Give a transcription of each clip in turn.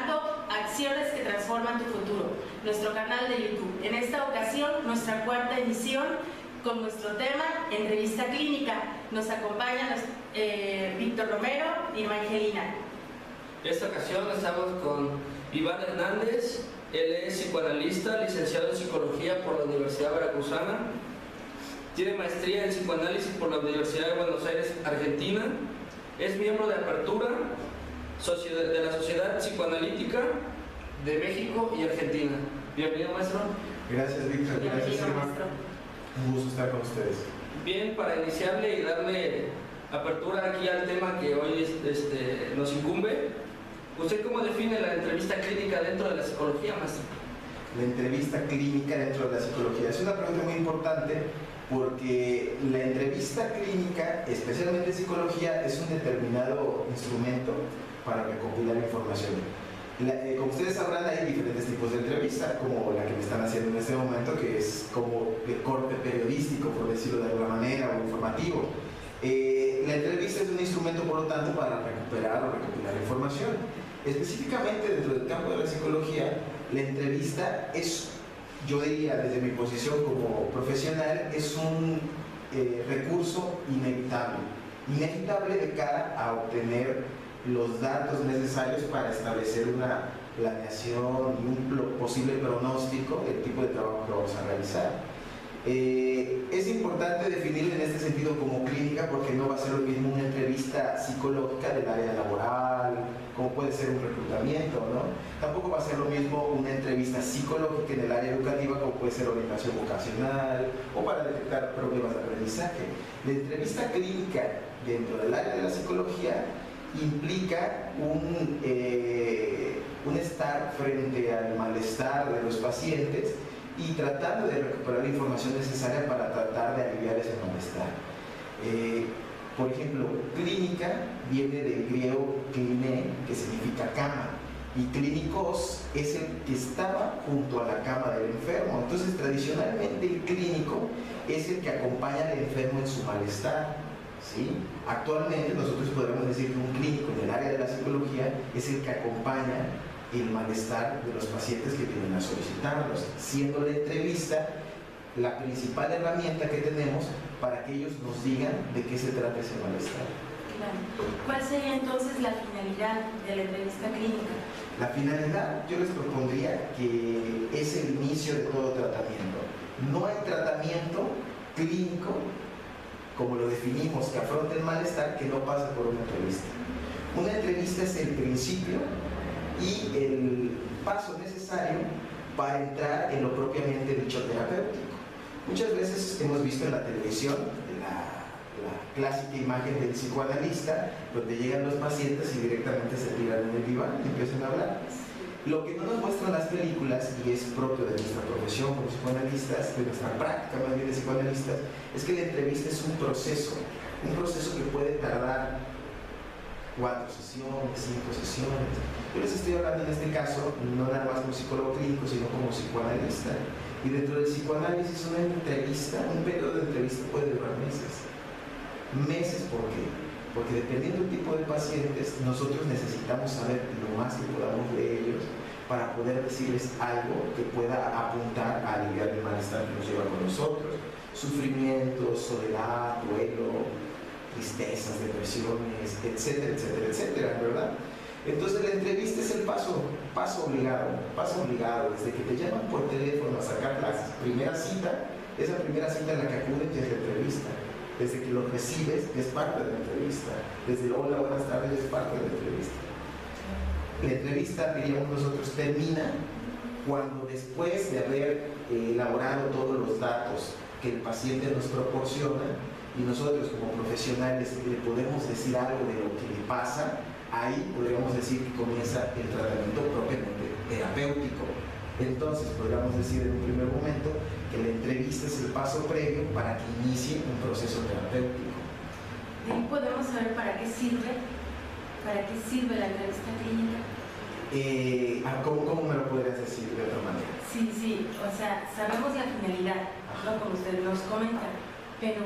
llamado Acciones que Transforman tu Futuro, nuestro canal de YouTube. En esta ocasión, nuestra cuarta emisión con nuestro tema Entrevista Clínica. Nos acompañan Víctor Romero y Evangelina. En esta ocasión estamos con Iván Hernández. Él es psicoanalista, licenciado en Psicología por la Universidad Veracruzana. Tiene maestría en Psicoanálisis por la Universidad de Buenos Aires, Argentina. Es miembro de Apertura, de la Sociedad Psicoanalítica de México y Argentina. Bienvenido, maestro. Gracias, Víctor. Gracias, Iván. Un gusto estar con ustedes. Bien, para iniciarle y darle apertura aquí al tema que hoy nos incumbe, ¿usted cómo define la entrevista clínica dentro de la psicología, maestro? La entrevista clínica dentro de la psicología es una pregunta muy importante porque la entrevista clínica, especialmente en psicología, es un determinado instrumento para recopilar información. Como ustedes sabrán, hay diferentes tipos de entrevista, como la que me están haciendo en este momento, que es como de corte periodístico, por decirlo de alguna manera, o informativo. La entrevista es un instrumento, por lo tanto, para recuperar o recopilar información. Específicamente dentro del campo de la psicología, la entrevista es, yo diría desde mi posición como profesional, es un recurso inevitable de cara a obtener los datos necesarios para establecer una planeación y un posible pronóstico del tipo de trabajo que vamos a realizar. Es importante definirlo en este sentido como clínica porque no va a ser lo mismo una entrevista psicológica del área laboral, como puede ser un reclutamiento, ¿no? Tampoco va a ser lo mismo una entrevista psicológica en el área educativa, como puede ser orientación vocacional o para detectar problemas de aprendizaje. La entrevista clínica dentro del área de la psicología implica un estar frente al malestar de los pacientes y tratando de recuperar la información necesaria para tratar de aliviar ese malestar. Por ejemplo, clínica viene del griego kliné, que significa cama, y clínicos es el que estaba junto a la cama del enfermo. Entonces, tradicionalmente el clínico es el que acompaña al enfermo en su malestar, ¿sí? Actualmente nosotros podríamos decir que un clínico en el área de la psicología es el que acompaña el malestar de los pacientes que vienen a solicitarlos, siendo la entrevista la principal herramienta que tenemos para que ellos nos digan de qué se trata ese malestar. Claro. ¿Cuál sería entonces la finalidad de la entrevista clínica? La finalidad, yo les propondría que es el inicio de todo tratamiento. No hay tratamiento clínico, como lo definimos, que afronte el malestar que no pasa por una entrevista. Una entrevista es el principio y el paso necesario para entrar en lo propiamente dicho terapéutico. Muchas veces hemos visto en la televisión la clásica imagen del psicoanalista, donde llegan los pacientes y directamente se tiran en el diván y empiezan a hablar. Lo que no nos muestran las películas, y es propio de nuestra profesión como psicoanalistas, de nuestra práctica más bien de psicoanalistas, es que la entrevista es un proceso que puede tardar 4 sesiones, 5 sesiones. Yo les estoy hablando en este caso no nada más como psicólogo clínico, sino como psicoanalista. Y dentro del psicoanálisis una entrevista, un periodo de entrevista puede durar meses. Meses, ¿por qué? Porque dependiendo del tipo de pacientes, nosotros necesitamos saber lo más que podamos de ellos para poder decirles algo que pueda apuntar a aliviar el malestar que nos lleva con nosotros. Sufrimientos, soledad, duelo, tristezas, depresiones, etcétera, etcétera, etcétera, ¿verdad? Entonces la entrevista es el paso obligado, desde que te llaman por teléfono a sacar la primera cita, esa primera cita en la que acuden ya es la entrevista. Desde que lo recibes es parte de la entrevista, desde hola, buenas tardes es parte de la entrevista. La entrevista, diríamos nosotros, termina cuando después de haber elaborado todos los datos que el paciente nos proporciona y nosotros como profesionales le podemos decir algo de lo que le pasa, ahí podríamos decir que comienza el tratamiento propiamente terapéutico. Entonces podríamos decir en un primer momento que la entrevista es el paso previo para que inicie un proceso terapéutico. ¿De ahí podemos saber para qué sirve la entrevista clínica? ¿Cómo me lo podrías decir de otra manera? Sí, o sea, sabemos la finalidad, ¿no? Como usted nos comenta, pero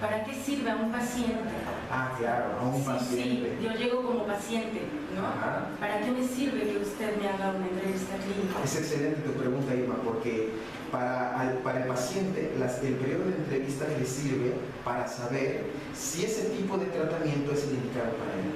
¿para qué sirve a un paciente? Ah, claro, a un paciente. Sí, yo llego como paciente, ¿no? Ajá. ¿Para qué me sirve que usted me haga una entrevista clínica? Es excelente tu pregunta, Irma, porque para el paciente el periodo de entrevista le sirve para saber si ese tipo de tratamiento es el indicado para él.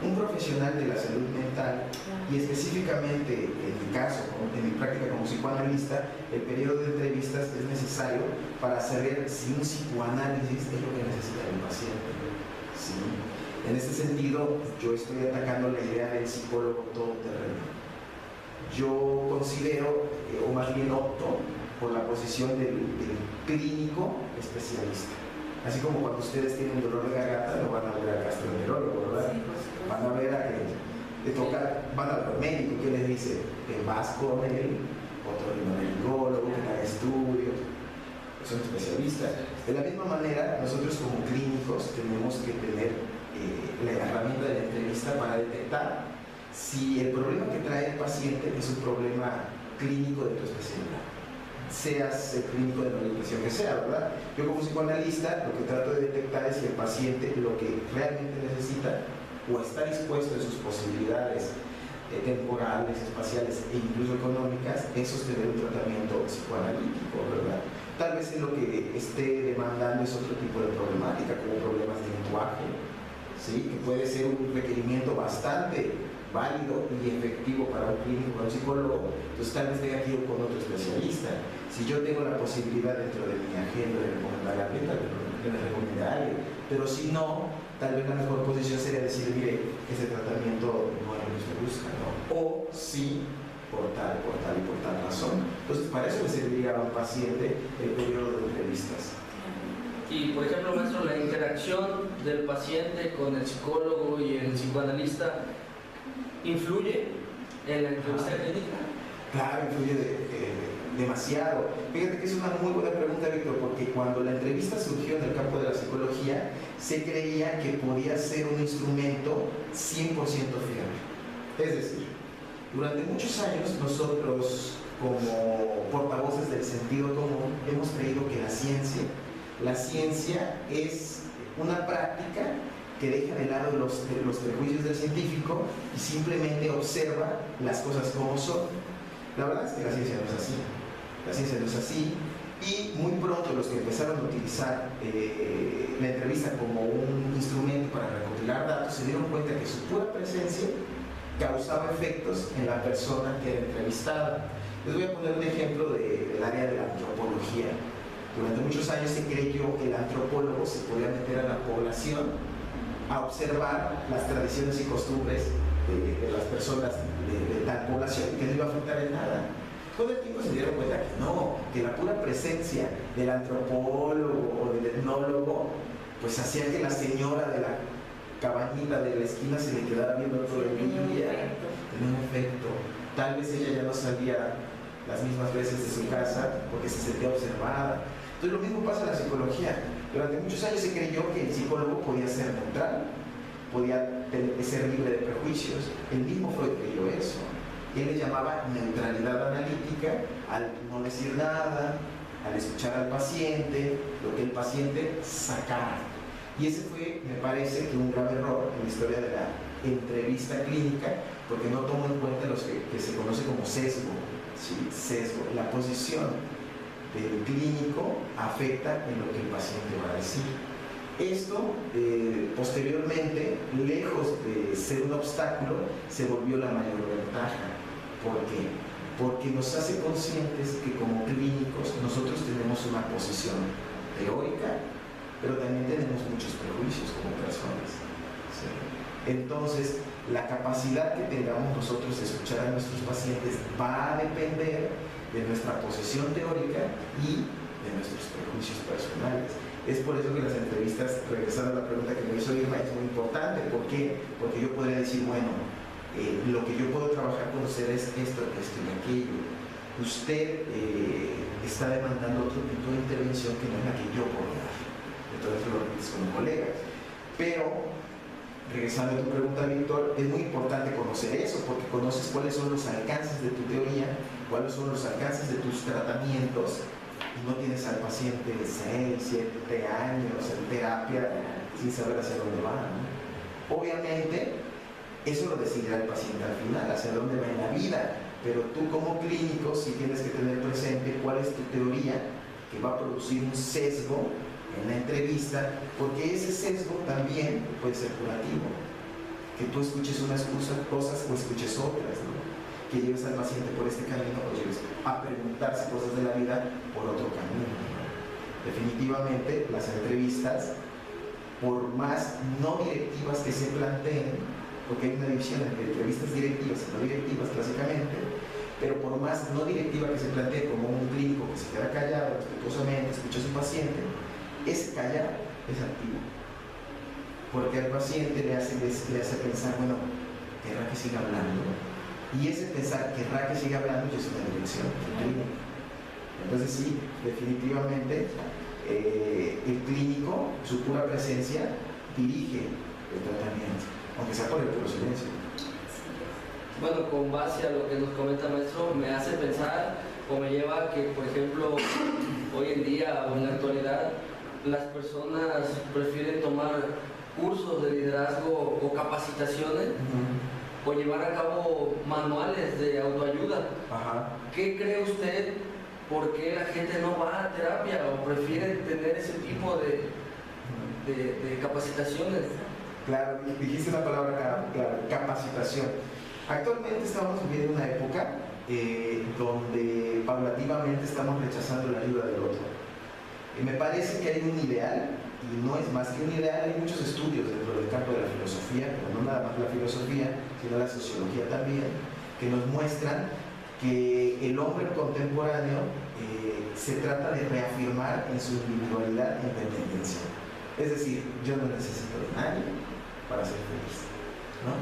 Un profesional de la salud mental, y específicamente en mi caso, en mi práctica como psicoanalista, el periodo de entrevistas es necesario para saber si un psicoanálisis es lo que necesita el paciente. ¿Sí? En este sentido, yo estoy atacando la idea del psicólogo todoterreno. Yo considero, o más bien opto, por la posición del clínico especialista. Así como cuando ustedes tienen dolor de garganta, lo van a ver al gastroenterólogo, ¿verdad? Sí, por supuesto. Van a ver a van al médico que les dice que vas con el otorrinolaringólogo, que haga estudios, son especialistas. De la misma manera, nosotros como clínicos tenemos que tener la herramienta de la entrevista para detectar si el problema que trae el paciente es un problema clínico de tu especialidad. Seas el clínico de la orientación que sea, ¿verdad? Yo como psicoanalista lo que trato de detectar es si el paciente lo que realmente necesita o está dispuesto en sus posibilidades temporales, espaciales e incluso económicas es sostener un tratamiento psicoanalítico, ¿verdad? Tal vez en lo que esté demandando es otro tipo de problemática, como problemas de lenguaje, ¿sí? Que puede ser un requerimiento bastante válido y efectivo para un clínico, para un psicólogo. Entonces tal vez tenga que ir con otro especialista. Si yo tengo la posibilidad dentro de mi agenda de recomendar a alguien, le recomendaré, pero si no, tal vez la mejor posición sería decir, mire, ese tratamiento no es lo que usted busca, ¿no? O sí, por tal y por tal razón. Entonces para eso le serviría a un paciente el periodo de entrevistas. Y por ejemplo, maestro, la interacción del paciente con el psicólogo y el psicoanalista ¿influye en la entrevista clínica? Claro, influye demasiado. Fíjate que es una muy buena pregunta, Víctor, porque cuando la entrevista surgió en el campo de la psicología, se creía que podía ser un instrumento 100% fiable. Es decir, durante muchos años nosotros, como portavoces del sentido común, hemos creído que la ciencia es una práctica que deja de lado los prejuicios del científico y simplemente observa las cosas como son. La verdad es que la ciencia no es así. La ciencia no es así, y muy pronto los que empezaron a utilizar la entrevista como un instrumento para recopilar datos se dieron cuenta que su pura presencia causaba efectos en la persona que era entrevistada. Les voy a poner un ejemplo del área de la antropología. Durante muchos años se creyó que el antropólogo se podía meter a la población a observar las tradiciones y costumbres de las personas de tal población, que no iba a afectar en nada. Con el tiempo se dieron cuenta que no, que la pura presencia del antropólogo o del etnólogo pues hacía que la señora de la cabañita de la esquina se le quedara viendo todo el día. Tenía un efecto. Tal vez ella ya no salía las mismas veces de su casa porque se sentía observada. Entonces lo mismo pasa en la psicología. Durante muchos años se creyó que el psicólogo podía ser neutral, podía ser libre de prejuicios. El mismo Freud creyó eso. Él le llamaba neutralidad analítica al no decir nada, al escuchar al paciente, lo que el paciente sacara. Y ese fue, me parece, que un grave error en la historia de la entrevista clínica, porque no tomó en cuenta los que se conoce como sesgo. ¿Sí? Sesgo. La posición del clínico afecta en lo que el paciente va a decir. Esto, posteriormente, lejos de ser un obstáculo, se volvió la mayor ventaja. ¿Por qué? Porque nos hace conscientes que como clínicos nosotros tenemos una posición teórica, pero también tenemos muchos prejuicios como personas. ¿Sí? Entonces, la capacidad que tengamos nosotros de escuchar a nuestros pacientes va a depender de nuestra posición teórica y de nuestros prejuicios personales. Es por eso que las entrevistas, regresando a la pregunta que me hizo Irma, es muy importante. ¿Por qué? Porque yo podría decir, bueno, lo que yo puedo trabajar con usted es esto y aquello. Usted está demandando otro tipo de intervención que no es la que yo puedo dar. Entonces lo repites como colega. Pero, regresando a tu pregunta, Víctor, es muy importante conocer eso, porque conoces cuáles son los alcances de tu teoría, cuáles son los alcances de tus tratamientos y no tienes al paciente de 6, 7 años en terapia sin saber hacia dónde va, ¿no? Obviamente, eso lo decidirá el paciente al final, hacia dónde va en la vida, pero tú como clínico sí tienes que tener presente cuál es tu teoría que va a producir un sesgo en la entrevista, porque ese sesgo también puede ser curativo, que tú escuches unas cosas o escuches otras, ¿no? Que lleves al paciente por este camino o lleves a preguntarse cosas de la vida por otro camino, ¿no? Definitivamente las entrevistas, por más no directivas que se planteen, porque hay una división entre entrevistas directivas y no directivas clásicamente, pero por más no directiva que se plantee como un clínico que se queda callado, respetuosamente, escucha a su paciente, ese callar es activo, porque al paciente le hace pensar, bueno, querrá que siga hablando, y ese pensar querrá que siga hablando ya es una dirección del clínico. Entonces sí, definitivamente el clínico, su pura presencia, dirige el tratamiento, aunque sea por el puro silencio. Bueno, con base a lo que nos comenta maestro, me hace pensar o me lleva a que, por ejemplo, hoy en día o en la actualidad, las personas prefieren tomar cursos de liderazgo o capacitaciones o llevar a cabo manuales de autoayuda. Ajá. ¿Qué cree usted? ¿Por qué la gente no va a terapia o prefiere tener ese tipo de capacitaciones? Claro, dijiste una palabra clave, capacitación. Actualmente estamos viviendo una época donde paulativamente estamos rechazando la ayuda del otro. Me parece que hay un ideal, y no es más que un ideal, hay muchos estudios dentro del campo de la filosofía, pero no nada más la filosofía, sino la sociología también, que nos muestran que el hombre contemporáneo se trata de reafirmar en su individualidad e independencia. Es decir, yo no necesito de nadie para ser feliz, ¿no?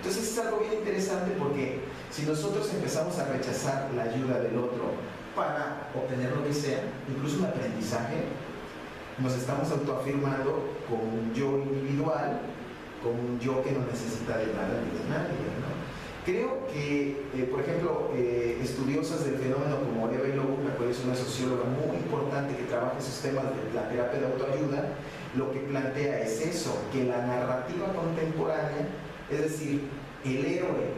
Entonces es algo bien interesante porque si nosotros empezamos a rechazar la ayuda del otro para obtener lo que sea, incluso un aprendizaje, nos estamos autoafirmando como un yo individual, como un yo que no necesita de nada ni de nadie, ¿no? Creo que, por ejemplo, estudiosas del fenómeno como Eva Lobo, la cual es una socióloga muy importante que trabaja esos temas de la terapia de autoayuda, lo que plantea es eso, que la narrativa contemporánea, es decir, el héroe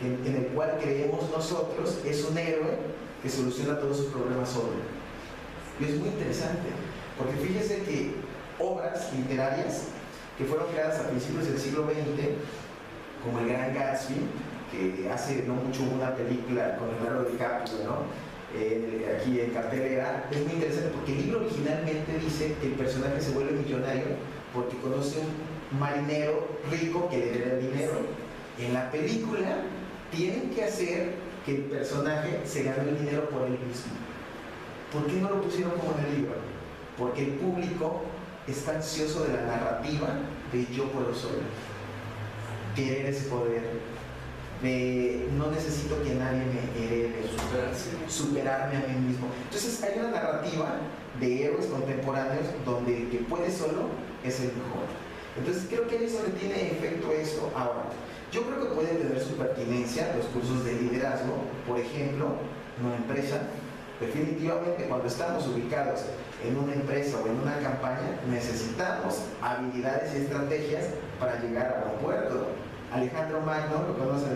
en el cual creemos nosotros, es un héroe que soluciona todos sus problemas solo. Y es muy interesante, porque fíjese que obras literarias que fueron creadas a principios del siglo XX, como El Gran Gatsby, que hace no mucho una película con Leonardo DiCaprio, ¿no? Aquí en cartelera, es muy interesante porque el libro originalmente dice que el personaje se vuelve millonario porque conoce un marinero rico que le debe el dinero. En la película tienen que hacer que el personaje se gane el dinero por él mismo. ¿Por qué no lo pusieron como en el libro? Porque el público está ansioso de la narrativa de yo puedo solo, querer ese poder, de no necesito que nadie me herede, superarme a mí mismo. Entonces hay una narrativa de héroes contemporáneos donde el que puede solo es el mejor. Entonces creo que ahí es donde tiene efecto esto. Ahora, yo creo que pueden tener su pertinencia los cursos de liderazgo, por ejemplo, en una empresa. Definitivamente cuando estamos ubicados en una empresa o en una campaña necesitamos habilidades y estrategias para llegar a un puerto. Alejandro Magno, lo conocen,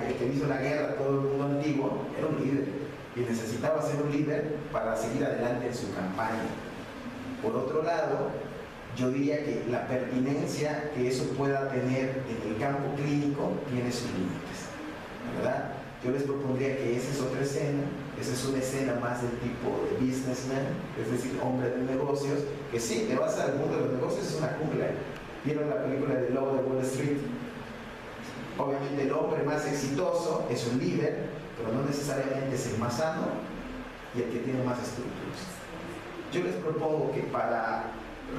el que hizo la guerra a todo el mundo antiguo, era un líder y necesitaba ser un líder para seguir adelante en su campaña. Por otro lado, yo diría que la pertinencia que eso pueda tener en el campo clínico tiene sus límites, ¿verdad? Yo les propondría que esa es otra escena, esa es una escena más del tipo de businessman, es decir, hombre de negocios, que sí, te vas al mundo de los negocios, es una jungla. ¿Vieron la película de Lobo de Wall Street? Obviamente el hombre más exitoso es un líder, pero no necesariamente es el más sano y el que tiene más estructuras. Yo les propongo que para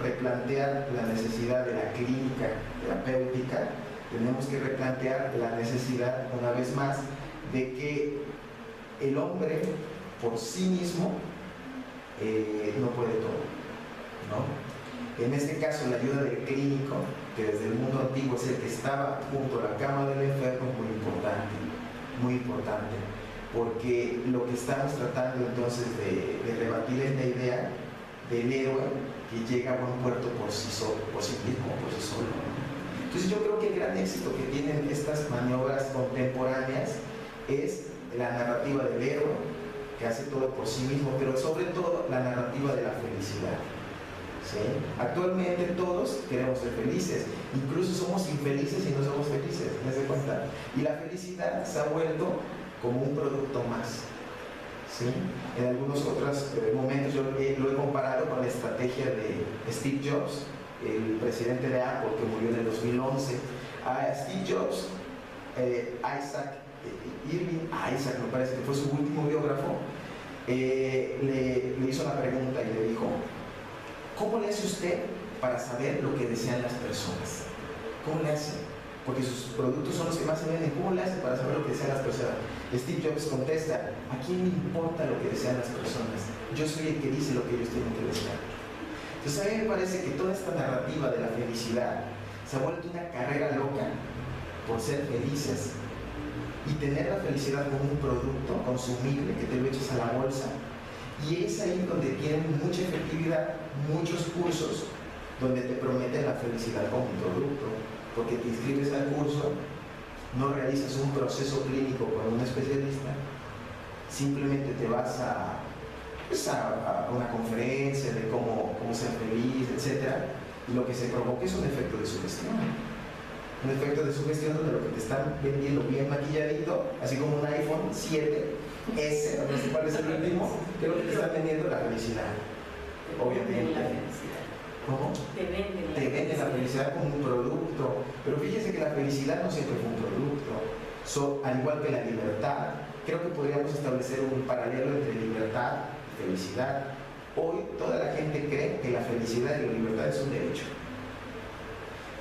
replantear la necesidad de la clínica terapéutica, tenemos que replantear la necesidad, una vez más, de que el hombre por sí mismo no puede todo, ¿no? En este caso, la ayuda del clínico, que desde el mundo antiguo es el que estaba junto a la cama del enfermo, es muy importante, muy importante. porque lo que estamos tratando entonces de rebatir es la idea del héroe que llega a buen puerto por sí mismo, por sí solo. Entonces yo creo que el gran éxito que tienen estas maniobras contemporáneas es la narrativa del héroe, que hace todo por sí mismo, pero sobre todo la narrativa de la felicidad. ¿Sí? Actualmente todos queremos ser felices, incluso somos infelices y no somos felices, ¿me das cuenta? Y la felicidad se ha vuelto como un producto más. ¿Sí? En algunos otros momentos yo lo he comparado con la estrategia de Steve Jobs, el presidente de Apple que murió en el 2011. A Steve Jobs, Irving Isaac, me parece que fue su último biógrafo, le hizo una pregunta y le dijo: ¿cómo le hace usted para saber lo que desean las personas? ¿Cómo le hace? Porque sus productos son los que más se venden. ¿Cómo le hace para saber lo que desean las personas? Steve Jobs contesta: ¿a quién le importa lo que desean las personas? Yo soy el que dice lo que ellos tienen que desear. Entonces a mí me parece que toda esta narrativa de la felicidad se ha vuelto una carrera loca por ser felices y tener la felicidad como un producto consumible que te lo echas a la bolsa. Y es ahí donde tienen mucha efectividad muchos cursos donde te prometen la felicidad como un producto, porque te inscribes al curso, no realizas un proceso clínico con un especialista, simplemente te vas a una conferencia de cómo ser feliz, etc. Y lo que se provoca es un efecto de sugestión. Un efecto de sugestión donde lo que te están vendiendo bien maquilladito, así como un iPhone 7S, no sé cuál es el último, que lo que te están vendiendo es la felicidad. Obviamente. ¿Cómo? Te venden la felicidad como un producto. Pero fíjese que la felicidad no siempre fue un producto. Al igual que la libertad, creo que podríamos establecer un paralelo entre libertad y felicidad. Hoy toda la gente cree que la felicidad y la libertad es un derecho.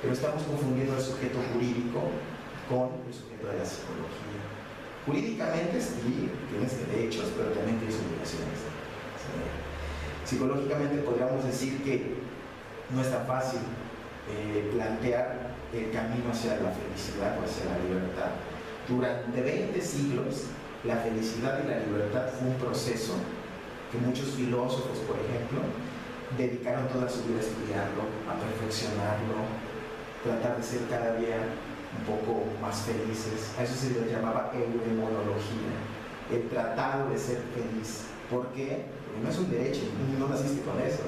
Pero estamos confundiendo el sujeto jurídico con el sujeto de la psicología. Jurídicamente sí, tienes derechos, pero también tienes obligaciones. Psicológicamente podríamos decir que no es tan fácil plantear el camino hacia la felicidad o hacia la libertad. Durante 20 siglos, la felicidad y la libertad fue un proceso que muchos filósofos, por ejemplo, dedicaron toda su vida a estudiarlo, a perfeccionarlo, tratar de ser cada día un poco más felices. A eso se le llamaba eudemonología, el tratado de ser feliz. ¿Por qué? Porque no es un derecho, no naciste con eso,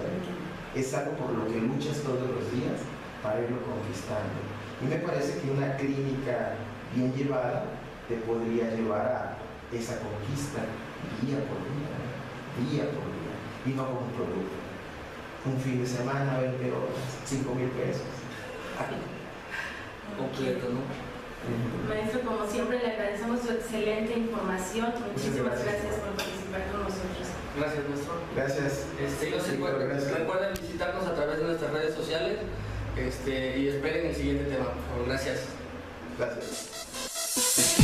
es algo por lo que luchas todos los días para irlo conquistando. Y me parece que una clínica bien llevada te podría llevar a esa conquista día por día, y no como un producto. Un fin de semana, 20 horas, 5,000 pesos. Completo, ¿no? Maestro, como siempre, le agradecemos su excelente información. Muchísimas gracias por participar con nosotros. Gracias, maestro. Gracias. Recuerden visitarnos a través de nuestras redes sociales y esperen el siguiente tema, por favor. Gracias. Gracias.